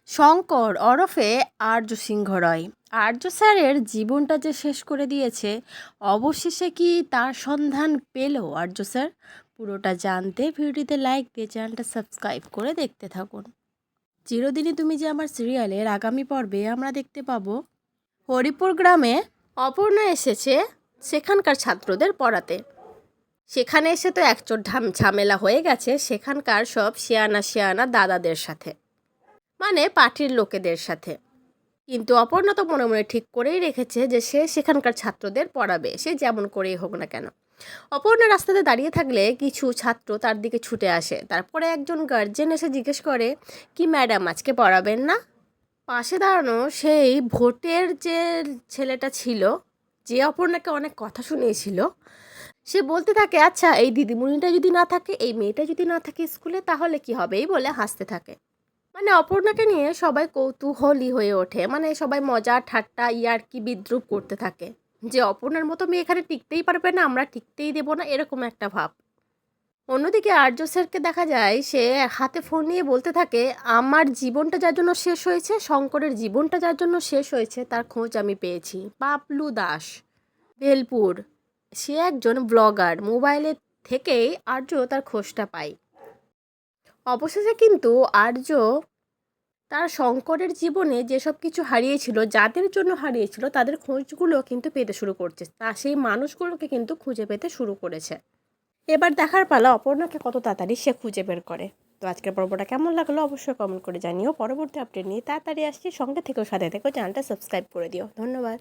শঙ্কর ওরফে আর্য সিংহ রয়। আর্য স্যারের জীবনটা যে শেষ করে দিয়েছে, অবশেষে কি তার সন্ধান পেল আর্য স্যার? পুরোটা জানতে ভিডিওটিতে লাইক দিয়ে চ্যানেলটা সাবস্ক্রাইব করে দেখতে থাকুন। চিরদিনই তুমি যে আমার সিরিয়ালের আগামী পর্বে আমরা দেখতে পাবো হরিপুর গ্রামে অপর্ণা এসেছে সেখানকার ছাত্রদের পড়াতে। সেখানে এসে তো একচোট ঝামেলা হয়ে গেছে সেখানকার সব শিয়ানা দাদাদের সাথে, মানে পার্টির লোকেদের সাথে। কিন্তু অপর্ণা তো মনে মনে ঠিক করেই রেখেছে যে সে সেখানকার ছাত্রদের পড়াবে, সে যেমন করেই হোক না কেন। অপর্ণা রাস্তাতে দাঁড়িয়ে থাকলে কিছু ছাত্র তার দিকে ছুটে আসে। তারপরে একজন গার্জেন এসে জিজ্ঞেস করে, কি ম্যাডাম আজকে পড়াবেন না? পাশে দাঁড়ানো সেই ভোটের যে ছেলেটা ছিল, যে অপর্ণাকে অনেক কথা শুনিয়েছিল, সে বলতে থাকে, আচ্ছা এই দিদিমণিটা যদি না থাকে, এই মেয়েটা যদি না থাকে স্কুলে, তাহলে কি হবে? এই বলে হাসতে থাকে। মানে অপর্ণাকে নিয়ে সবাই কৌতূহলী হয়ে ওঠে, মানে সবাই মজা ঠাট্টা ইয়ার্কি বিদ্রুপ করতে থাকে যে অপর্ণার মতো মেয়ে এখানে টিকতেই পারবে না, আমরা টিকতেই দেবো না, এরকম একটা ভাব। অন্যদিকে আর্য স্যারকে দেখা যায় সে হাতে ফোন নিয়ে বলতে থাকে, আমার জীবনটা যার জন্য শেষ হয়েছে, শঙ্করের জীবনটা যার জন্য শেষ হয়েছে, তার খোঁজ আমি পেয়েছি। বাবলু দাস, ভেলপুর, সে একজন ব্লগার। মোবাইলে থেকেই আর্য তার খোঁজটা পায়। অবশেষে কিন্তু আর্য তার শঙ্করের জীবনে যেসব কিছু হারিয়েছিল, যাদের জন্য হারিয়েছিল, তাদের খোঁজগুলো কিন্তু পেতে শুরু করছে। তা সেই মানুষগুলোকে কিন্তু খুঁজে পেতে শুরু করেছে। এবার দেখার পালা অপর্ণাকে কত তাড়াতাড়ি সে খুঁজে বের করে। তো আজকের পর্বটা কেমন লাগলো অবশ্যই কমেন্ট করে জানিও। পরবর্তী আপডেট নিয়ে তাড়াতাড়ি আসছি, সঙ্গে থেকেও সাথে থেকেও চ্যানেলটা সাবস্ক্রাইব করে দিও। ধন্যবাদ।